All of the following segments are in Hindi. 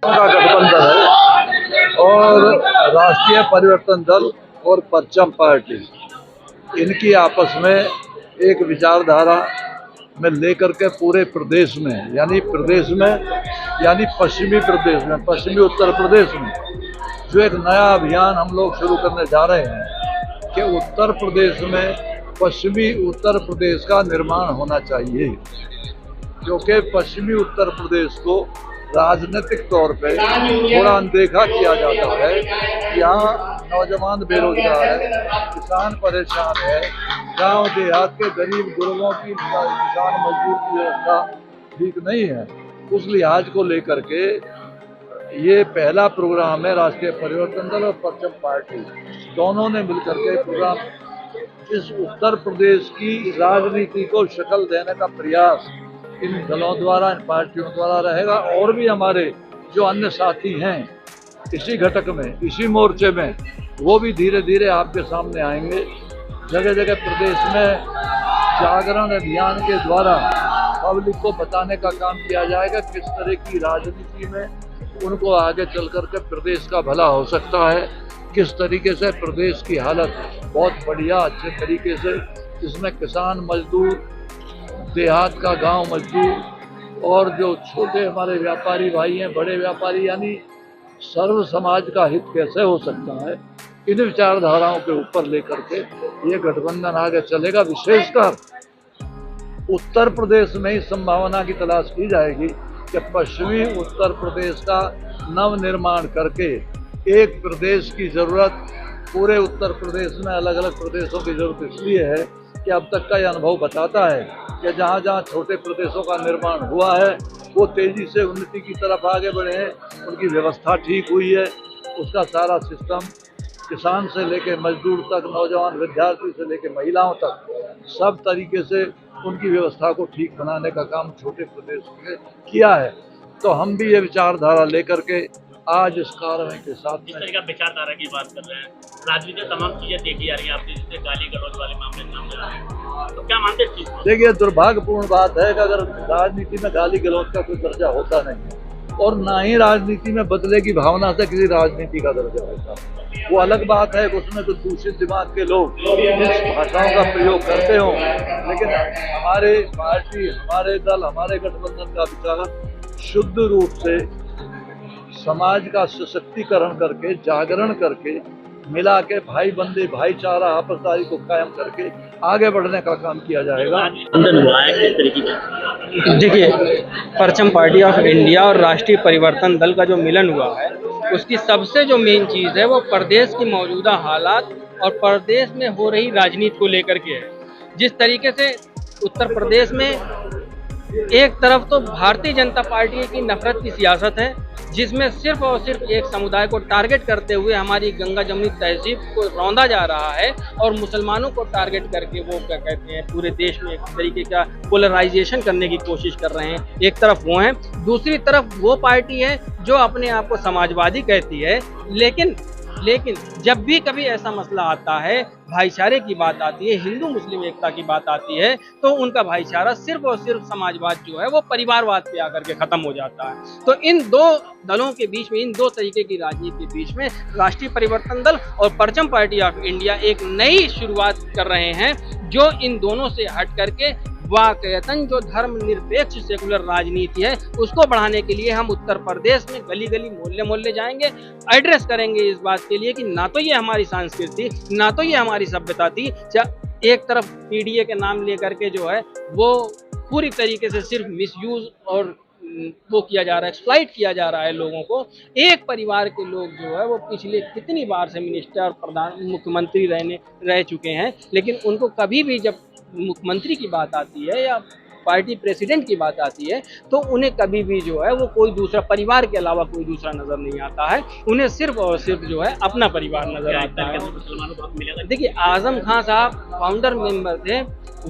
का गठबंधन है और राष्ट्रीय परिवर्तन दल और परचम पार्टी इनकी आपस में एक विचारधारा में लेकर के पूरे प्रदेश में यानी पश्चिमी उत्तर प्रदेश में जो एक नया अभियान हम लोग शुरू करने जा रहे हैं कि उत्तर प्रदेश में पश्चिमी उत्तर प्रदेश का निर्माण होना चाहिए, क्योंकि पश्चिमी उत्तर प्रदेश को राजनीतिक तौर पे थोड़ा अनदेखा किया जाता है। यहाँ नौजवान बेरोजगार है, किसान परेशान है, गांव देहात के गरीब गुरबों की किसान मजदूर की व्यवस्था ठीक नहीं है। उस लिहाज को लेकर के ये पहला प्रोग्राम है राष्ट्रीय परिवर्तन दल और परचम पार्टी दोनों ने मिलकर के प्रोग्राम इस उत्तर प्रदेश की राजनीति को शक्ल देने का प्रयास इन दलों द्वारा, इन पार्टियों द्वारा रहेगा। और भी हमारे जो अन्य साथी हैं इसी घटक में, इसी मोर्चे में, वो भी धीरे धीरे आपके सामने आएंगे। जगह जगह प्रदेश में जागरण अभियान के द्वारा पब्लिक को बताने का काम किया जाएगा किस तरह की राजनीति में उनको आगे चल करके प्रदेश का भला हो सकता है, किस तरीके से प्रदेश की हालत बहुत बढ़िया अच्छे तरीके से, जिसमें किसान मजदूर, देहात का गांव मजदूर और जो छोटे हमारे व्यापारी भाई हैं, बड़े व्यापारी, यानी सर्व समाज का हित कैसे हो सकता है, इन विचारधाराओं के ऊपर लेकर के ये गठबंधन आगे चलेगा। विशेषकर उत्तर प्रदेश में ही संभावना की तलाश की जाएगी कि पश्चिमी उत्तर प्रदेश का नव निर्माण करके एक प्रदेश की जरूरत पूरे उत्तर प्रदेश में अलग अलग प्रदेशों की जरूरत इसलिए है कि अब तक का यह अनुभव बताता है कि जहाँ जहाँ छोटे प्रदेशों का निर्माण हुआ है वो तेजी से उन्नति की तरफ आगे बढ़े हैं, उनकी व्यवस्था ठीक हुई है, उसका सारा सिस्टम किसान से लेके मजदूर तक, नौजवान विद्यार्थी से लेके महिलाओं तक सब तरीके से उनकी व्यवस्था को ठीक बनाने का काम छोटे प्रदेश में किया है। तो हम भी ये विचारधारा लेकर के आज इस कार्रवाई के साथ जिस तरह का विचारधारा की बात कर रहे हैं, राजनीति में तमाम चीजें देखी जा रही है आपने, जिससे गाली गलौज वाले मामले सामने आ रहे हैं, तो क्या मानते हैं? देखिए, दुर्भाग्यपूर्ण बात है कि अगर राजनीति में गाली गलौज का कोई दर्जा होता नहीं है और ना ही राजनीति में बदले की भावना से किसी राजनीति का दर्जा होता है। वो अलग बात है कि उसमें कुछ दूषित दिमाग के लोग इस भाषाओं का प्रयोग करते हों, लेकिन हमारे पार्टी, हमारे दल, हमारे गठबंधन का विचार शुद्ध रूप से समाज का सशक्तिकरण करके, जागरण करके, मिला के भाई बंदी, भाईचारा, आपसदारी को कायम करके आगे बढ़ने का काम किया जाएगा। देखिए, परचम पार्टी ऑफ इंडिया और राष्ट्रीय परिवर्तन दल का जो मिलन हुआ है उसकी सबसे जो मेन चीज़ है वो प्रदेश की मौजूदा हालात और प्रदेश में हो रही राजनीति को लेकर के है। जिस तरीके से उत्तर प्रदेश में एक तरफ तो भारतीय जनता पार्टी की नफरत की सियासत है, जिसमें सिर्फ और सिर्फ एक समुदाय को टारगेट करते हुए हमारी गंगा जमुनी तहजीब को रौंदा जा रहा है और मुसलमानों को टारगेट करके वो क्या कहते हैं पूरे देश में एक तरीके का पोलराइजेशन करने की कोशिश कर रहे हैं। एक तरफ वो हैं, दूसरी तरफ वो पार्टी है जो अपने आप को समाजवादी कहती है, लेकिन जब भी कभी ऐसा मसला आता है, भाईचारे की बात आती है, हिंदू मुस्लिम एकता की बात आती है, तो उनका भाईचारा सिर्फ और सिर्फ समाजवाद जो है वो परिवारवाद पे आकर के खत्म हो जाता है। तो इन दो दलों के बीच में, इन दो तरीके की राजनीति के बीच में राष्ट्रीय परिवर्तन दल और परचम पार्टी ऑफ इंडिया एक नई शुरुआत कर रहे हैं, जो इन दोनों से हट करके वाकईतन जो धर्मनिरपेक्ष सेकुलर राजनीति है उसको बढ़ाने के लिए हम उत्तर प्रदेश में गली गली, मोहल्ले मोहल्ले जाएंगे, एड्रेस करेंगे इस बात के लिए कि ना तो ये हमारी संस्कृति, ना तो ये हमारी सभ्यता थी। एक तरफ पीडीए के नाम लेकर के जो है वो पूरी तरीके से सिर्फ मिसयूज और वो किया जा रहा है, एक्सप्लॉइट किया जा रहा है लोगों को। एक परिवार के लोग जो है वो पिछले कितनी बार से मिनिस्टर, प्रधान, मुख्यमंत्री रह चुके हैं, लेकिन उनको कभी भी जब मुख्यमंत्री की बात आती है या पार्टी प्रेसिडेंट की बात आती है तो उन्हें कभी भी जो है वो कोई दूसरा परिवार के अलावा कोई दूसरा नजर नहीं आता है, उन्हें सिर्फ और सिर्फ जो है अपना परिवार नजर आता है। देखिए, आजम खान साहब फाउंडर मेंबर थे,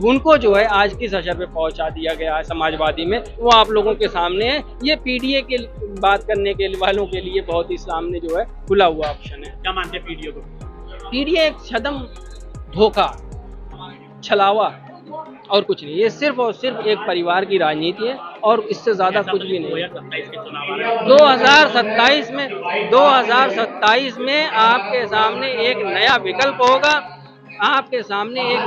उनको जो है आज किस अशर पे पहुंचा दिया गया है समाजवादी में, वो आप लोगों के सामने है। ये पीडीए के बात करने के वालों के लिए बहुत ही सामने जो है खुला हुआ ऑप्शन है। क्या मानते हैं पीडीए को? पीडीए एक छदम, धोखा, छलावा, और कुछ नहीं। ये सिर्फ और सिर्फ एक परिवार की राजनीति है और इससे ज्यादा कुछ भी नहीं है। 2027 के चुनाव आ रहे हैं। 2027 में आपके सामने एक नया विकल्प होगा, आपके सामने एक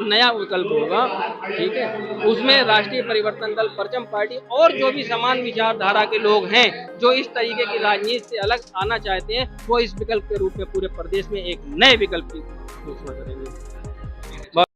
नया विकल्प होगा, ठीक है। उसमें राष्ट्रीय परिवर्तन दल, परचम पार्टी और जो भी समान विचारधारा के लोग हैं जो इस तरीके की राजनीति से अलग आना चाहते हैं, वो इस विकल्प के रूप में पूरे प्रदेश में एक नए विकल्प की घोषणा करेंगे।